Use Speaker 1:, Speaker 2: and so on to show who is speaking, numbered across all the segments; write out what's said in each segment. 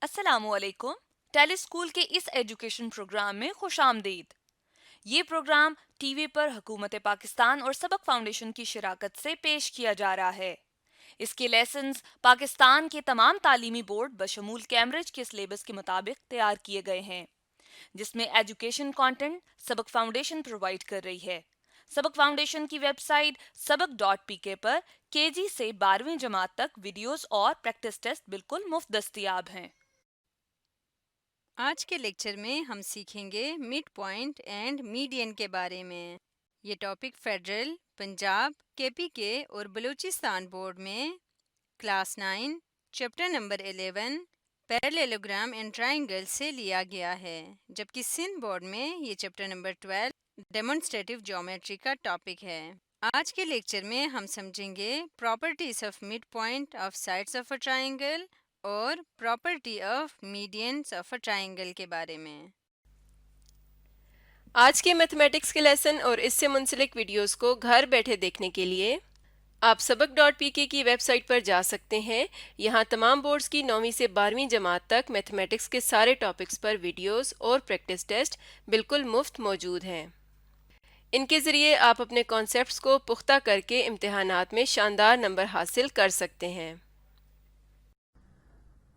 Speaker 1: अस्सलामुअलैकुम। Tele school के इस एजुकेशन प्रोग्राम में खुशामदीद। ये प्रोग्राम टीवी पर हुकूमत पाकिस्तान और सबक फाउंडेशन की शराकत से पेश किया जा रहा है। इसके लेसन्स पाकिस्तान के तमाम तालीमी बोर्ड बशमूल कैम्ब्रिज के सिलेबस के मुताबिक तैयार किए गए हैं, जिसमें एजुकेशन कंटेंट सबक फाउंडेशन प्रोवाइड कर रही है। सबक फाउंडेशन की वेबसाइट सबक.pk पर केजी से 12वीं जमात तक वीडियोस और प्रैक्टिस टेस्ट बिल्कुल मुफ्त दस्तियाब हैं।
Speaker 2: आज के लेक्चर में हम सीखेंगे मिड पॉइंट एंड मीडियन के बारे में। ये टॉपिक फेडरल, पंजाब, केपीके और बलूचिस्तान बोर्ड में class 9 chapter number 11 parallelogram and triangle से लिया गया है, जबकि सिंध बोर्ड में ये चैप्टर नंबर 12 डेमोन्स्ट्रेटिव ज्योमेट्री का टॉपिक है। आज के लेक्चर में हम समझेंगे properties of mid point of sides of a triangle और property of medians of a triangle के बारे में।
Speaker 3: आज के मैथमेटिक्स के लेसन और इससे मुंसलिक वीडियोस को घर बैठे देखने के लिए आप सबक.pk की वेबसाइट पर जा सकते हैं। यहाँ तमाम बोर्ड्स की 9वीं से 12वीं जमात तक मैथमेटिक्स के सारे टॉपिक्स पर वीडियोस और प्रैक्टिस टेस्ट बिल्कुल मुफ्त मौजूद हैं। इनके ज़रिए आप अपने कॉन्सेप्ट्स को पुख्ता करके इम्तिहानात में शानदार नंबर हासिल कर सकते हैं।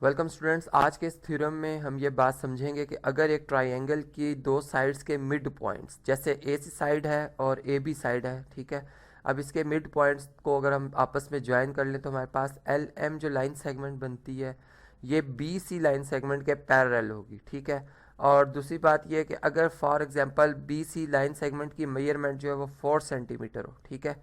Speaker 4: वेलकम स्टूडेंट्स, आज के इस थ्योरम में हम ये बात समझेंगे कि अगर एक ट्रायंगल की दो साइड्स के मिड पॉइंट्स, जैसे ए सी साइड है और ए बी साइड है, ठीक है, अब इसके मिड पॉइंट्स को अगर हम आपस में ज्वाइन कर लें तो हमारे पास एल एम जो लाइन सेगमेंट बनती है ये बी सी लाइन सेगमेंट के पैरेलल होगी, ठीक है। और दूसरी बात यह है कि अगर for example B C line segment की मेजरमेंट जो है वो 4 सेंटीमीटर हो, ठीक है,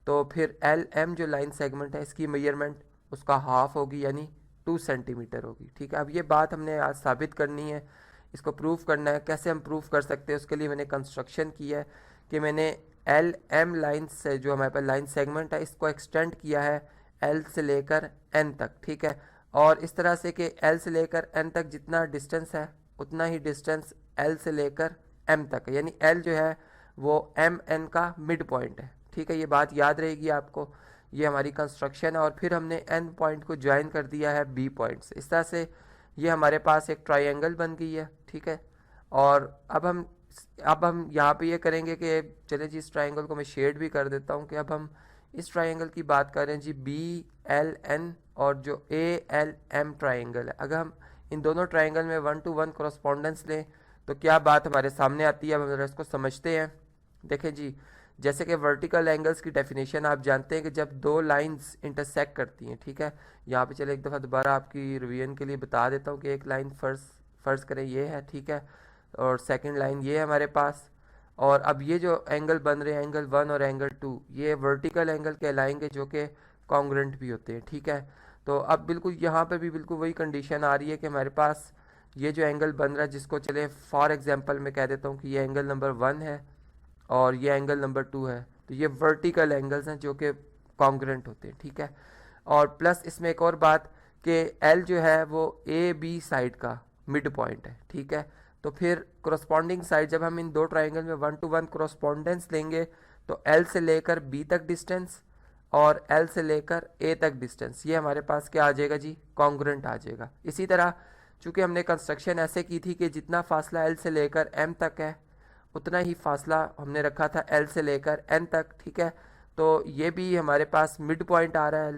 Speaker 4: तो फिर एल एम जो लाइन सेगमेंट है इसकी मेजरमेंट उसका हाफ होगी, यानी 2 सेंटीमीटर होगी, ठीक है। अब ये बात हमने आज साबित करनी है, इसको प्रूफ करना है। कैसे हम प्रूफ कर सकते हैं उसके लिए मैंने कंस्ट्रक्शन की है कि मैंने एल एम लाइन से जो हमारे पास लाइन सेगमेंट है इसको एक्सटेंड किया है एल से लेकर एन तक, ठीक है। और इस तरह से कि एल से लेकर एन तक जितना डिस्टेंस है उतना ही डिस्टेंस एल से लेकर एम तक है, यानी एल जो है वो एम एन का मिड पॉइंट है, ठीक है। ये बात याद रहेगी आपको। ये हमारी कंस्ट्रक्शन है और फिर हमने एन पॉइंट को ज्वाइन कर दिया है बी पॉइंट से। इस तरह से ये हमारे पास एक ट्रायंगल बन गई है, ठीक है। और अब हम यहाँ पे ये करेंगे कि चले जी इस ट्रायंगल को मैं शेड भी कर देता हूँ कि अब हम इस ट्रायंगल की बात करें जी, बी एल एन और जो ए एल एम ट्रायंगल है, अगर हम इन दोनों ट्रायंगल में 1 to 1 कॉरस्पॉन्डेंस लें तो क्या बात हमारे सामने आती है। अब हम इसको समझते हैं। देखें जी, जैसे कि वर्टिकल एंगल्स की डेफिनेशन आप जानते हैं कि जब दो लाइंस इंटरसेक्ट करती हैं, ठीक है। यहाँ पे चले एक दफ़ा दोबारा आपकी रिवीजन के लिए बता देता हूँ कि एक लाइन फ़र्ज़ करें ये है, ठीक है, और सेकंड लाइन ये है हमारे पास। और अब ये जो एंगल बन रहे हैं एंगल 1 और एंगल 2 ये वर्टिकल एंगल कहलाएंगे जो कि कॉन्ग्रेंट भी होते हैं, ठीक है। तो अब बिल्कुल यहाँ पे भी बिल्कुल वही कंडीशन आ रही है कि हमारे पास ये जो एंगल बन रहा है जिसको चले फॉर एग्जांपल मैं कह देता हूँ कि ये एंगल नंबर 1 है और ये एंगल नंबर 2 है, तो ये वर्टिकल एंगल्स हैं जो कि कॉन्ग्रेंट होते हैं, ठीक है। और प्लस इसमें एक और बात कि एल जो है वो ए बी साइड का मिड पॉइंट है, ठीक है। तो फिर कोरस्पॉन्डिंग साइड जब हम इन दो ट्राइंगल में 1 to 1 कोरस्पॉन्डेंस लेंगे तो एल से लेकर बी तक डिस्टेंस और एल से लेकर ए तक डिस्टेंस ये हमारे पास क्या आ जाएगा जी, कॉन्ग्रेंट आ जाएगा। इसी तरह चूंकि हमने कंस्ट्रक्शन ऐसे की थी कि जितना फासला एल से लेकर एम तक है उतना ही फासला हमने रखा था एल से लेकर एन तक, ठीक है। तो ये भी हमारे पास मिड पॉइंट आ रहा है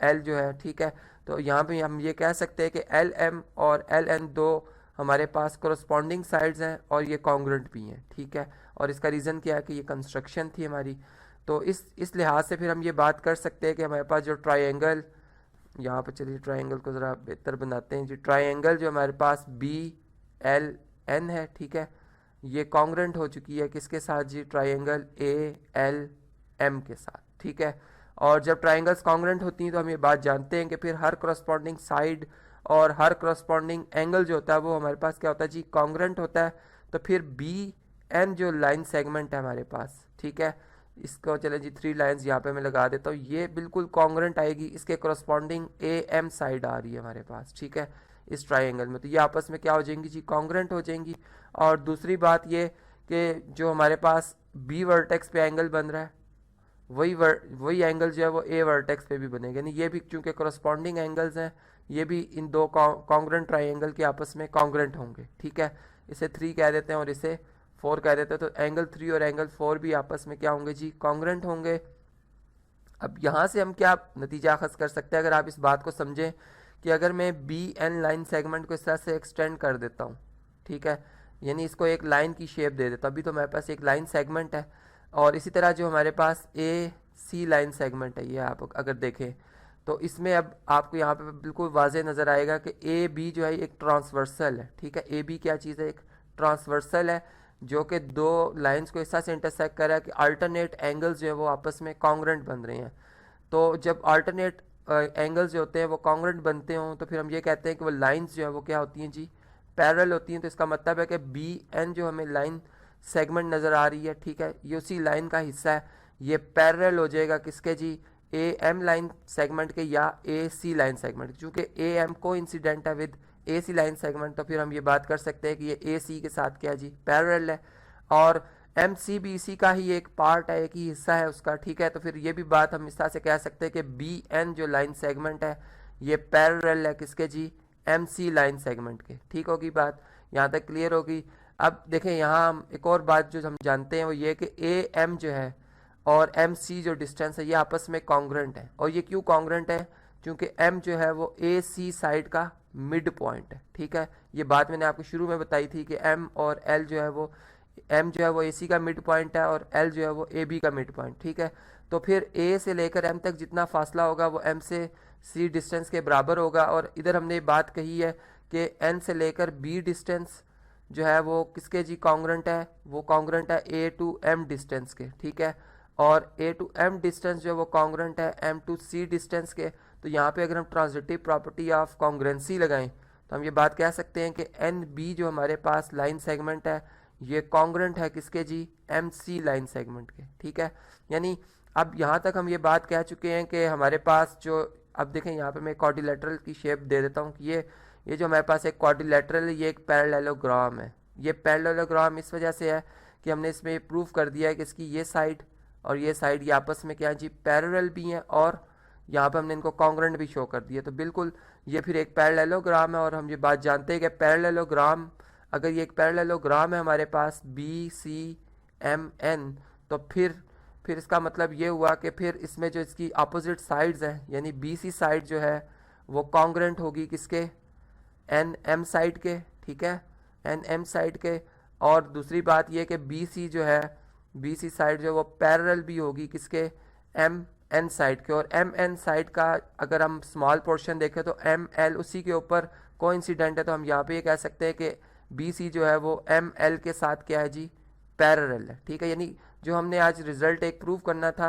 Speaker 4: एल जो है, ठीक है। तो यहाँ पे हम ये कह सकते हैं कि एल एम और एल एन दो हमारे पास कोरस्पॉन्डिंग साइड्स हैं और ये कॉन्ग्रेंट भी हैं, ठीक है। और इसका रीज़न क्या है कि ये कंस्ट्रक्शन थी हमारी। तो इस लिहाज से फिर हम ये बात कर सकते हैं कि हमारे पास जो ट्रायंगल, यहाँ पर चलिए ट्रायंगल को ज़रा बेहतर बनाते हैं जी। ट्रायंगल जो हमारे पास बी एल एन है, ठीक है, ये कॉन्ग्रेंट हो चुकी है किसके साथ जी, ट्रायंगल ए एल एम के साथ, ठीक है। और जब ट्रायंगल्स कॉन्ग्रेंट होती हैं तो हम ये बात जानते हैं कि फिर हर करस्पॉन्डिंग साइड और हर करस्पॉन्डिंग एंगल जो होता है वो हमारे पास क्या होता है जी, कॉन्ग्रेंट होता है। तो फिर बी एन जो लाइन सेगमेंट है हमारे पास, ठीक है, इसको चले जी 3 लाइंस यहाँ पे मैं लगा देता हूँ, ये बिल्कुल कॉन्ग्रेंट आएगी, इसके करस्पॉन्डिंग ए एम साइड आ रही है हमारे पास, ठीक है, इस ट्रायंगल में। तो ये आपस में क्या हो जाएंगी जी, कॉन्ग्रेंट हो जाएंगी। और दूसरी बात ये कि जो हमारे पास बी वर्टेक्स पे एंगल बन रहा है वही एंगल जो है वो ए वर्टेक्स पे भी बनेगा, यानी ये भी चूंकि करस्पॉन्डिंग एंगल्स हैं ये भी इन दो कॉन्ग्रेंट ट्राइंगल के आपस में कॉन्ग्रेंट होंगे, ठीक है। इसे 3 कह देते हैं और इसे 4 कह देते हैं, तो एंगल 3 और एंगल 4 भी आपस में क्या होंगे जी, कॉन्ग्रेंट होंगे। अब यहाँ से हम क्या नतीजा अखज़ कर सकते हैं, अगर आप इस बात को समझें कि अगर मैं बी एन लाइन सेगमेंट को इस तरह से एक्सटेंड कर देता हूँ, ठीक है, यानी इसको एक लाइन की शेप दे देता हूँ। अभी तो हमारे पास एक लाइन सेगमेंट है, और इसी तरह जो हमारे पास ए सी लाइन सेगमेंट है, ये आप अगर देखें तो इसमें अब आपको यहाँ पे बिल्कुल वाज़ेह नज़र आएगा कि ए बी जो है एक ट्रांसवर्सल है, ठीक है। ए बी क्या चीज़ है, एक ट्रांसवर्सल है जो कि दो लाइंस को इस तरह से इंटरसेक्ट कर रहा है कि अल्टरनेट एंगल्स जो है वो आपस में कॉन्ग्रेंट बन रहे हैं। तो जब अल्टरनेट एंगल्स जो होते हैं वो कॉन्ग्रेंट बनते हों तो फिर हम ये कहते हैं कि वो लाइंस जो है वो क्या होती हैं जी, पैरेलल होती हैं। तो इसका मतलब है कि बी एन जो हमें लाइन सेगमेंट नज़र आ रही है, ठीक है, ये उसी लाइन का हिस्सा है, ये पैरेलल हो जाएगा किसके जी, ए एम लाइन सेगमेंट के या ए सी लाइन सेगमेंट। चूँकि ए एम को इंसिडेंट है with A C line segment, तो फिर हम ये बात कर सकते हैं कि ये ए सी के साथ क्या जी, पैरेलल है, और एम सी बी सी का ही एक पार्ट है, एक ही हिस्सा है उसका, ठीक है। तो फिर ये भी बात हम इस तरह से कह सकते हैं कि बी एन जो लाइन सेगमेंट है ये पैरेलल है किसके जी, एम सी लाइन सेगमेंट के, ठीक होगी बात, यहाँ तक क्लियर होगी। अब देखें यहाँ हम एक और बात जो हम जानते हैं वो ये कि ए एम जो है और एम सी जो डिस्टेंस है ये आपस में कॉन्ग्रेंट है। और ये क्यों कॉन्ग्रेंट है, क्योंकि एम जो है वो ए सी साइड का मिड पॉइंट है, ठीक है। ये बात मैंने आपको शुरू में बताई थी कि एम और एल जो है वो, एम जो है वो ए सी का मिड पॉइंट है और एल जो है वो ए बी का मिड पॉइंट, ठीक है। तो फिर ए से लेकर एम तक जितना फासला होगा वो एम से सी डिस्टेंस के बराबर होगा। और इधर हमने बात कही है कि एन से लेकर बी डिस्टेंस जो है वो किसके जी कॉन्ग्रेंट है, वो कॉन्ग्रेंट है ए टू एम डिस्टेंस के, ठीक है। और ए टू एम डिस्टेंस जो है वो कॉन्ग्रेंट है एम टू सी डिस्टेंस के। तो यहाँ पे अगर हम ट्रांजिटिव प्रॉपर्टी ऑफ कॉन्ग्रेंसी लगाएं तो हम ये बात कह सकते हैं कि एन बी जो हमारे पास लाइन सेगमेंट है ये कॉन्ग्रेंट है किसके जी, एम सी लाइन सेगमेंट के, ठीक है। यानी अब यहाँ तक हम ये बात कह चुके हैं कि हमारे पास जो, अब देखें यहाँ पे मैं क्वाड्रिलेटरल की शेप दे देता हूँ कि ये जो हमारे पास एक क्वाड्रिलेटरल, ये एक पैरेललोग्राम है। ये पैरेललोग्राम इस वजह से है कि हमने इसमें प्रूव कर दिया है कि इसकी ये साइड और ये साइड ये आपस में क्या है जी, पैरेलल भी हैं, और यहाँ पे हमने इनको कॉन्ग्रेंट भी शो कर दिया। तो बिल्कुल ये फिर एक पैरेललोग्राम है। और हम ये बात जानते हैं कि पैरेललोग्राम, अगर ये एक पैरेललोग्राम है हमारे पास बी सी एम एन, तो फिर इसका मतलब ये हुआ कि फिर इसमें जो इसकी अपोजिट साइड्स हैं, यानी बी सी साइड जो है वो कॉन्ग्रेंट होगी किसके, एन एम साइड के, ठीक है, एन एम साइड के। और दूसरी बात ये कि बी सी जो है, बी सी साइड जो है वो पैरेलल भी होगी किसके, एम एन साइड के। और एम एन साइड का अगर हम स्मॉल पोर्शन देखें तो एम एल उसी के ऊपर कोइंसिडेंट है। तो हम यहाँ पे ये कह सकते हैं कि बी सी जो है वो एम एल के साथ क्या है जी, पैरेलल है, ठीक है। यानी जो हमने आज रिजल्ट एक प्रूव करना था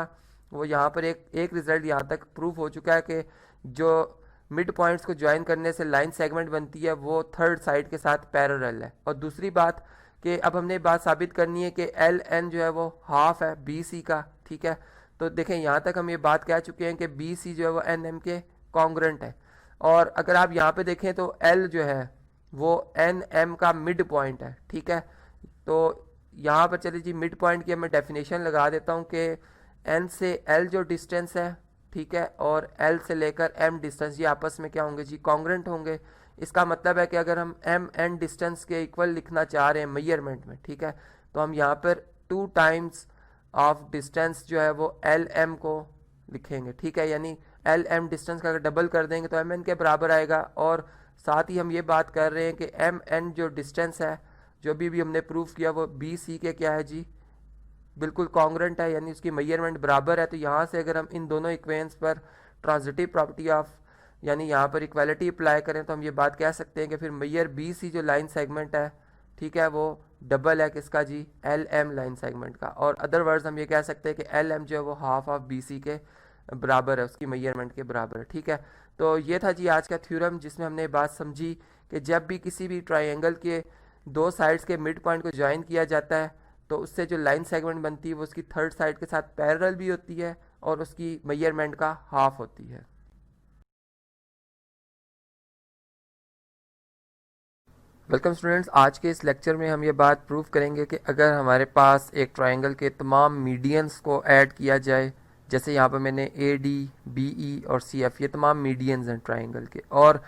Speaker 4: वो यहाँ पर एक रिजल्ट यहाँ तक प्रूव हो चुका है कि जो मिड पॉइंट्स को ज्वाइन करने से लाइन सेगमेंट बनती है वो थर्ड साइड के साथ पैरेलल है। और दूसरी बात कि अब हमने बात साबित करनी है कि एल एन जो है वो हाफ है बी सी का, ठीक है। तो देखें यहाँ तक हम ये बात कह चुके हैं कि बी सी जो है वो एन एम के कॉन्ग्रेंट है। और अगर आप यहाँ पे देखें तो एल जो है वो एन एम का मिड पॉइंट है, ठीक है। तो यहाँ पर चलिए जी मिड पॉइंट की मैं डेफिनेशन लगा देता हूँ कि एन से एल जो डिस्टेंस है, ठीक है, और एल से लेकर एम डिस्टेंस ये आपस में क्या होंगे जी, कॉन्ग्रेंट होंगे। इसका मतलब है कि अगर हम एम एन डिस्टेंस के इक्वल लिखना चाह रहे हैं मेजरमेंट में, ठीक है, तो हम यहाँ पर 2 टाइम्स ऑफ डिस्टेंस जो है वो एल एम को लिखेंगे, ठीक है। यानी एल एम डिस्टेंस का अगर डबल कर देंगे तो एम एन के बराबर आएगा। और साथ ही हम ये बात कर रहे हैं कि एम एन जो डिस्टेंस है जो भी हमने प्रूव किया वो बी सी के क्या है जी, बिल्कुल कॉन्ग्रेंट है, यानी उसकी मेजरमेंट बराबर है। तो यहाँ से अगर हम इन दोनों इक्वेशंस पर ट्रांजिटिव प्रॉपर्टी ऑफ यानी यहाँ पर इक्वालिटी अप्लाई करें तो हम ये बात कह सकते हैं कि फिर मेजर बी सी जो लाइन सेगमेंट है, ठीक है, वो डबल है किसका जी, एल एम लाइन सेगमेंट का। और अदरवर्ड्स हम ये कह सकते हैं कि एल एम जो है वो हाफ ऑफ बी सी के बराबर है, उसकी मेजरमेंट के बराबर है, ठीक है। तो ये था जी आज का थ्योरम जिसमें हमने बात समझी कि जब भी किसी भी ट्राइंगल के 2 साइड्स के मिड पॉइंट को ज्वाइन किया जाता है तो उससे जो लाइन सेगमेंट बनती है वो उसकी थर्ड साइड के साथ पैरेलल भी होती है और उसकी मेजरमेंट का हाफ होती है। वेलकम स्टूडेंट्स, आज के इस लेक्चर में हम ये बात प्रूव करेंगे कि अगर हमारे पास एक ट्रायंगल के तमाम मीडियंस को ऐड किया जाए जैसे यहाँ पर मैंने ए डी, बी ई और सी एफ, ये तमाम मीडियंस हैं ट्राइंगल के। और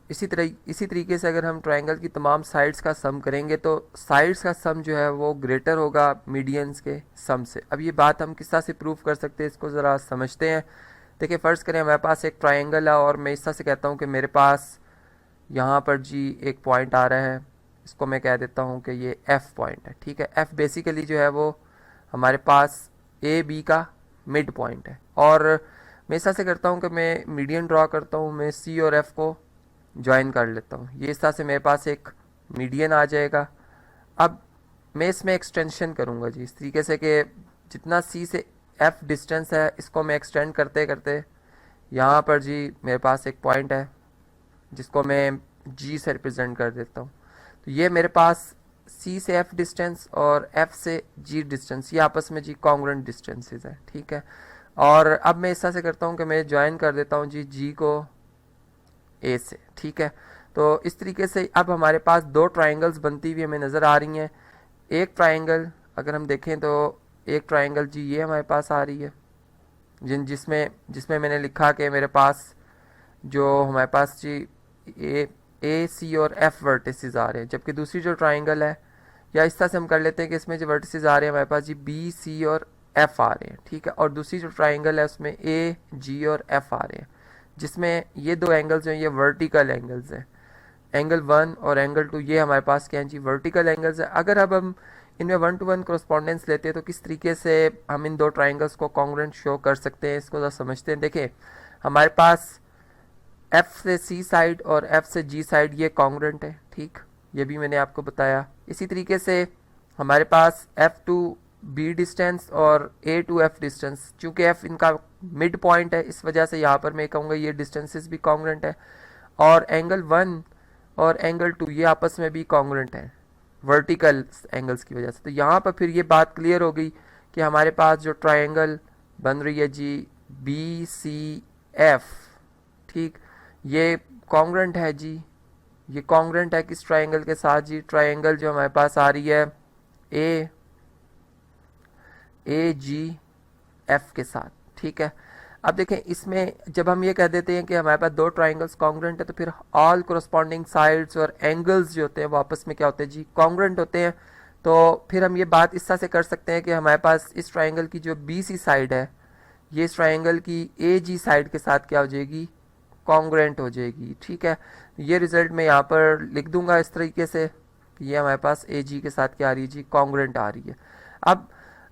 Speaker 4: इसी तरीके से अगर हम ट्राइंगल की तमाम साइड्स का सम करेंगे तो साइड्स का सम जो है वो ग्रेटर होगा मीडियंस के सम से। अब ये बात हम किस तरह से प्रूव कर सकते हैं, इसको ज़रा समझते हैं। देखिए, फ़र्ज़ करें हमारे पास एक ट्राइंगल है और मैं इस तरह से कहता हूँ कि मेरे पास यहाँ पर जी एक पॉइंट आ रहा है, इसको मैं कह देता हूँ कि ये एफ़ पॉइंट है। ठीक है, एफ़ बेसिकली जो है वो हमारे पास ए बी का मिड पॉइंट है। और मैं इस तरह से करता हूँ कि मैं मीडियन ड्रॉ करता हूँ, मैं सी और एफ़ को ज्वाइन कर लेता हूँ। ये इस तरह से मेरे पास एक मीडियन आ जाएगा। अब मैं इसमें एक्सटेंशन करूँगा जी इस तरीके से कि जितना सी से एफ़ डिस्टेंस है इसको मैं एक्सटेंड करते करते यहाँ पर जी मेरे पास एक पॉइंट है जिसको मैं जी से रिप्रेजेंट कर देता हूँ। तो ये मेरे पास सी से एफ़ डिस्टेंस और एफ़ से जी डिस्टेंस, ये आपस में जी कॉन्ग्रुएंट डिस्टेंसेस है। ठीक है, और अब मैं इस तरह से करता हूँ कि मैं ज्वाइन कर देता हूँ जी को ए से। ठीक है, तो इस तरीके से अब हमारे पास दो ट्राइंगल्स बनती हुई हमें नज़र आ रही हैं। एक ट्राइंगल अगर हम देखें तो एक ट्राइंगल जी ये हमारे पास आ रही है जिसमें मैंने लिखा कि मेरे पास जो हमारे पास जी ए सी और एफ़ वर्टिसेस आ रहे हैं, जबकि दूसरी जो ट्राइंगल है, या इस तरह से हम कर लेते हैं कि इसमें जो वर्टिसेस आ रहे हैं हमारे पास जी बी सी और एफ़ आ रहे हैं। ठीक है, और दूसरी जो ट्राइंगल है उसमें ए जी और एफ़ आ रहे हैं, जिसमें ये दो एंगल्स हैं ये वर्टिकल एंगल्स हैं। एंगल 1 और एंगल 2 ये हमारे पास क्या हैं जी, वर्टिकल एंगल्स हैं। अगर अब हम इनमें 1 to 1 कॉरस्पॉन्डेंस लेते हैं तो किस तरीके से हम इन दो ट्राइंगल्स को कॉन्ग्रुएंट शो कर सकते हैं, इसको ज़रा समझते हैं। देखिए, हमारे पास एफ़ से सी साइड और एफ़ से जी साइड ये कॉन्ग्रुएंट है। ठीक, ये भी मैंने आपको बताया। इसी तरीके से हमारे पास एफ़ टू बी डिस्टेंस और ए टू एफ़ डिस्टेंस, चूँकि एफ़ इनका मिड पॉइंट है इस वजह से यहाँ पर मैं कहूँगा ये डिस्टेंसेस भी कॉन्ग्रुएंट है। और एंगल 1 और एंगल 2 ये आपस में भी कॉन्ग्रुएंट है वर्टिकल एंगल्स की वजह से। तो यहाँ पर फिर ये बात क्लियर हो गई कि हमारे पास जो ट्राइंगल बन रही है जी बी सी एफ़, ठीक, ये कॉन्ग्रुएंट है जी। ये कॉन्ग्रुएंट है किस ट्राइंगल के साथ जी, ट्राइंगल जो हमारे पास आ रही है ए जी एफ के साथ। ठीक है, अब देखें इसमें जब हम ये कह देते हैं कि हमारे पास दो ट्राइंगल्स कॉन्ग्रुएंट है तो फिर ऑल कोरस्पॉन्डिंग साइड्स और एंगल्स जो होते हैं वो आपस में क्या होते हैं जी, कॉन्ग्रुएंट होते हैं। तो फिर हम ये बात इस तरह से कर सकते हैं कि हमारे पास इस ट्राइंगल की जो बी सी साइड है ये इस ट्राइंगल की ए जी साइड के साथ क्या हो जाएगी, कॉन्ग्रुएंट हो जाएगी। ठीक है, ये रिजल्ट मैं यहाँ पर लिख दूंगा इस तरीके से कि ये हमारे पास ए जी के साथ क्या आ रही है जी, कॉन्ग्रुएंट आ रही है।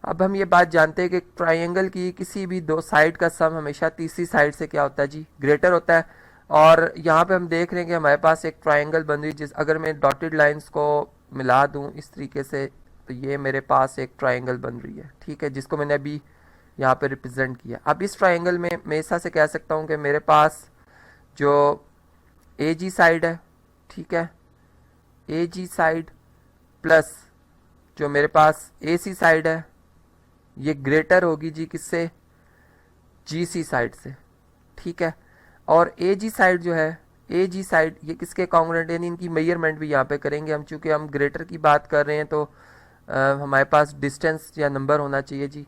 Speaker 4: अब हम ये बात जानते हैं कि ट्राइंगल की किसी भी दो साइड का सम हमेशा तीसरी साइड से क्या होता है जी, ग्रेटर होता है। और यहाँ पे हम देख रहे हैं कि हमारे पास एक ट्राइंगल बन रही है अगर मैं डॉटेड लाइंस को मिला दूँ इस तरीके से तो ये मेरे पास एक ट्राइंगल बन रही है। ठीक है, जिसको मैंने अभी यहाँ पे रिप्रेजेंट किया। अब इस ट्राइंगल में मैं ऐसा से कह सकता हूँ कि मेरे पास जो ए जी साइड है, ठीक है, ए जी साइड प्लस जो मेरे पास ए सी साइड है ये ग्रेटर होगी जी किससे, जी सी साइड से। ठीक है, और ए जी साइड जो है, ए जी साइड ये किसके कॉन्ग्रुएंट, यानी इनकी मेजरमेंट भी यहाँ पे करेंगे हम, चूँकि हम ग्रेटर की बात कर रहे हैं तो हमारे पास डिस्टेंस या नंबर होना चाहिए जी।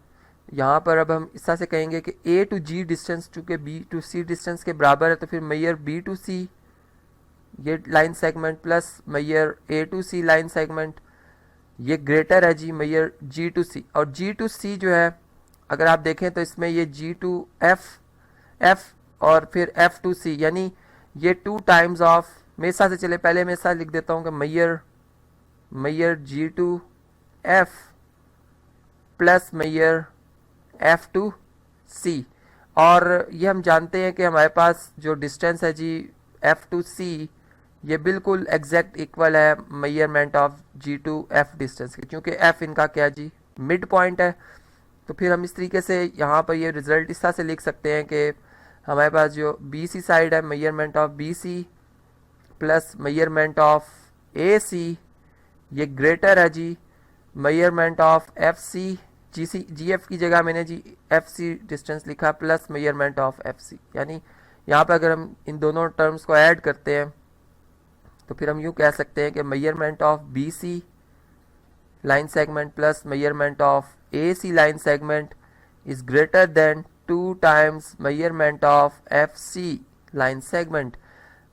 Speaker 4: यहाँ पर अब हम इस तरह से कहेंगे कि ए टू जी डिस्टेंस चूँकि बी टू सी डिस्टेंस के बराबर है तो फिर मैयर बी टू सी ये लाइन सेगमेंट प्लस मैयर A to C line segment ये ग्रेटर है जी मैयर जी टू सी। और जी टू सी जो है अगर आप देखें तो इसमें ये जी टू एफ और फिर एफ टू सी, यानी ये 2 टाइम्स ऑफ, मेरे साथ से चले पहले मैं साथ लिख देता हूँ कि measure G to F plus measure F to C. और ये हम जानते हैं कि हमारे पास जो डिस्टेंस है जी एफ टू सी ये बिल्कुल एग्जैक्ट इक्वल है measurement of G to F distance के, क्योंकि एफ इनका क्या जी, मिड पॉइंट है। तो फिर हम इस तरीके से यहाँ पर ये रिजल्ट इस तरह से लिख सकते हैं कि हमारे पास जो बी सी साइड है measurement of B C plus measurement of A C ये ग्रेटर है जी measurement of F C, G F की जगह मैंने जी एफ सी डिस्टेंस लिखा plus measurement of F C. यानी यहाँ पर अगर हम इन दोनों टर्म्स को ऐड करते हैं तो फिर हम यूँ कह सकते हैं कि measurement of B C line segment plus measurement of A C line segment is greater than 2 times measurement of F C line segment.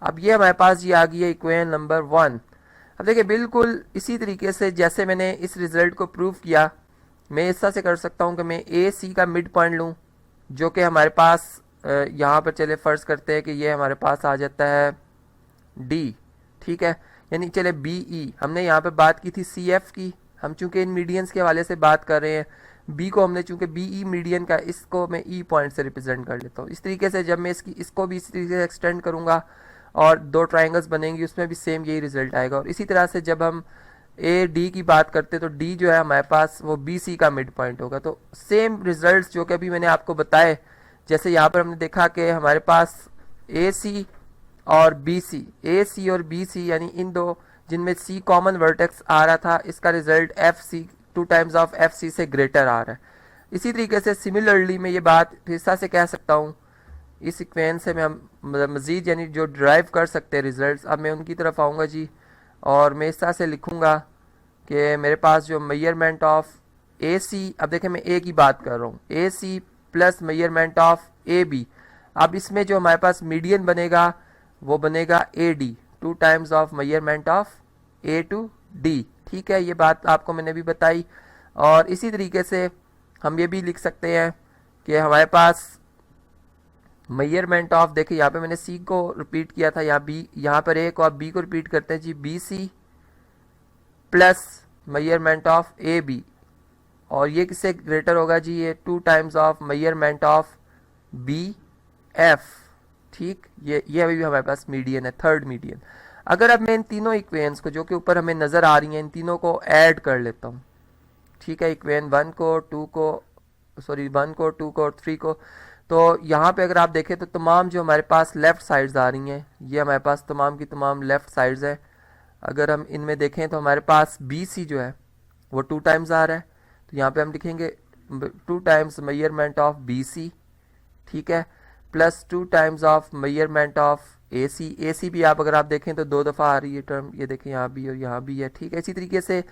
Speaker 4: अब ये हमारे पास ये आ गई है इक्वेशन नंबर 1। अब देखिए बिल्कुल इसी तरीके से जैसे मैंने इस रिजल्ट को प्रूव किया, मैं इस तरह से कर सकता हूँ कि मैं ए सी का मिड पॉइंट लूँ, जो कि हमारे पास यहाँ पर चले फ़र्ज़ करते हैं कि ये हमारे पास आ जाता है डी, ठीक है। यानी चले बी ई, हमने यहाँ पे बात की थी सी एफ की, हम चूंकि इन मीडियंस के हवाले से बात कर रहे हैं, बी को हमने चूंकि बी ई मीडियन का, इसको मैं ई पॉइंट से रिप्रेजेंट कर लेता हूँ। इस तरीके से जब मैं इसको भी इसी तरीके से एक्सटेंड करूँगा और 2 ट्राइंगल्स बनेंगी, उसमें भी सेम यही रिजल्ट आएगा। और इसी तरह से जब हम ए डी की बात करते तो डी जो है हमारे पास वो बी सी का मिड पॉइंट होगा। तो सेम रिजल्ट्स जो कि अभी मैंने आपको बताए, जैसे यहाँ पर हमने देखा कि हमारे पास ए सी और बी सी, ए सी और बी सी यानी इन दो जिनमें सी कॉमन वर्टेक्स आ रहा था, इसका result F C 2 times of F C से ग्रेटर आ रहा है। इसी तरीके से सिमिलरली मैं ये बात फिर से कह सकता हूँ, इस इक्वेशन से मैं हम मज़ीद यानी जो ड्राइव कर सकते हैं रिजल्ट्स, अब मैं उनकी तरफ आऊँगा जी। और मैं इस तरह से लिखूँगा कि मेरे पास जो मेजरमेंट ऑफ ए सी, अब देखें मैं ए की बात कर रहा हूँ, A C plus measurement of A B, अब इसमें जो हमारे पास मीडियन बनेगा वो बनेगा A D 2 times of measurement of A to D, ठीक है। ये बात आपको मैंने भी बताई। और इसी तरीके से हम ये भी लिख सकते हैं कि हमारे पास मेजरमेंट ऑफ, देखिए यहाँ पे मैंने सी को रिपीट किया था, यहाँ बी, यहाँ पर ए को आप बी को रिपीट करते हैं जी, B C plus measurement of A B, और ये किससे ग्रेटर होगा जी, ये 2 times of measurement of B F, ठीक। ये अभी भी हमारे पास मीडियन है, थर्ड मीडियन। अगर अब मैं इन तीनों इक्वेशंस को जो कि ऊपर हमें नज़र आ रही हैं, इन तीनों को ऐड कर लेता हूँ, ठीक है। इक्वेशन 1 को 2 को, सॉरी 1 को 2 को और 3 को, तो यहाँ पे अगर आप देखें तो तमाम जो हमारे पास लेफ़्ट साइड्स आ रही हैं, ये हमारे पास तमाम की तमाम लेफ़्ट साइड्स है। अगर हम इनमें देखें तो हमारे पास बी सी जो है वो 2 टाइम्स आ रहा है, तो यहाँ पे हम लिखेंगे 2 times measurement of B C, ठीक है, plus 2 times of measurement of A C. A C भी आप अगर आप देखें तो 2 दफ़ा आ रही है टर्म, ये देखें यहाँ भी और यहाँ भी है, ठीक है। इसी तरीके से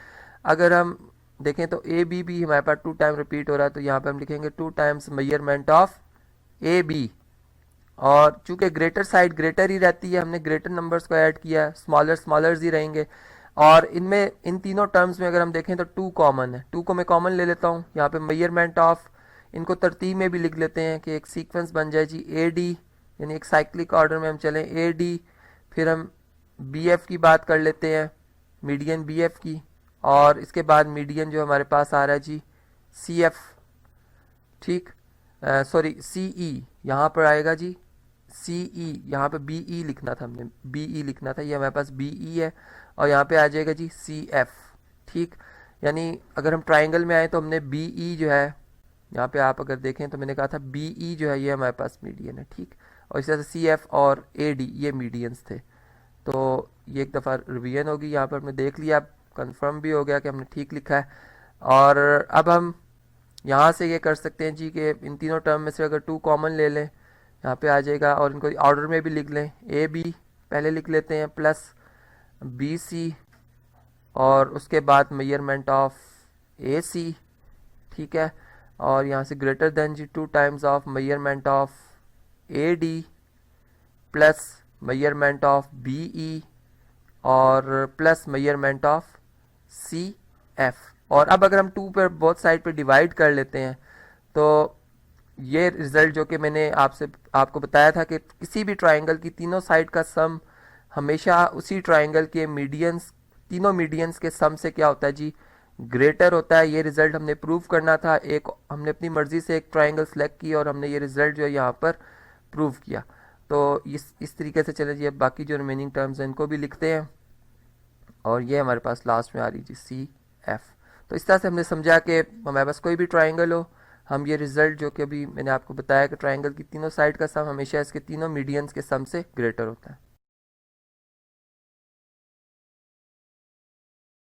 Speaker 4: अगर हम देखें तो ए बी भी हमारे पास 2 टाइम रिपीट हो रहा है, तो यहाँ पे हम लिखेंगे 2 times measurement of A B. और चूंकि ग्रेटर साइड ग्रेटर ही रहती है, हमने ग्रेटर नंबर्स को ऐड किया है, स्मॉलर स्मॉलर्स ही रहेंगे। और इनमें इन तीनों टर्म्स में अगर हम देखें तो 2 कॉमन है, 2 को मैं कॉमन ले लेता हूँ। यहाँ पे मेजरमेंट ऑफ, इनको तरतीब में भी लिख लेते हैं कि एक सीक्वेंस बन जाए जी, ए डी यानी एक साइक्लिक ऑर्डर में हम चलें, ए डी, फिर हम बी एफ की बात कर लेते हैं, मीडियन बी एफ की, और इसके बाद मीडियन जो हमारे पास आ रहा है जी सी एफ, ठीक, सॉरी सी ई यहाँ पर आएगा जी, सी ई, यहाँ पे बी ई लिखना था, हमने बी ई लिखना था, ये हमारे पास बी ई है, और यहाँ पे आ जाएगा जी सी एफ, ठीक। यानी अगर हम ट्राइंगल में आए तो हमने बी ई जो है, यहाँ पे आप अगर देखें तो मैंने कहा था बी ई जो है ये हमारे पास मीडियन है, ठीक। और इस तरह से सी एफ और ए डी ये मीडियंस थे। तो ये एक दफ़ा रिवीजन होगी, यहाँ पर हमने देख लिया, कंफर्म भी हो गया कि हमने ठीक लिखा है। और अब हम यहाँ से ये कर सकते हैं जी कि इन तीनों टर्म में से अगर 2 कॉमन ले लें, यहाँ पे आ जाएगा, और इनको ऑर्डर में भी लिख लें, ए बी पहले लिख लेते हैं प्लस बी सी, और उसके बाद मेजरमेंट ऑफ ए सी, ठीक है। और यहाँ से ग्रेटर देन जी 2 times of measurement of A D plus measurement of B E और plus measurement of C F. और अब अगर हम 2 पर बोथ साइड पर डिवाइड कर लेते हैं तो ये रिजल्ट जो कि मैंने आपको बताया था कि किसी भी ट्राइंगल की तीनों साइड का सम हमेशा उसी ट्राइंगल के मीडियंस, तीनों मीडियंस के सम से क्या होता है जी, ग्रेटर होता है। ये रिजल्ट हमने प्रूव करना था, एक हमने अपनी मर्जी से एक ट्राइंगल सेलेक्ट की और हमने ये रिजल्ट जो है यहाँ पर प्रूव किया। तो इस तरीके से चले जी, अब बाकी जो रिमेनिंग टर्म्स हैं इनको भी लिखते हैं, और ये हमारे पास लास्ट में आ रही जी सी एफ। तो इस तरह से हमने समझा कि हमारे पास कोई भी ट्राइंगल हो, हम ये रिजल्ट जो कि अभी मैंने आपको बताया कि ट्राइंगल की तीनों साइड का सम हमेशा इसके तीनों मीडियंस के सम से ग्रेटर होता है।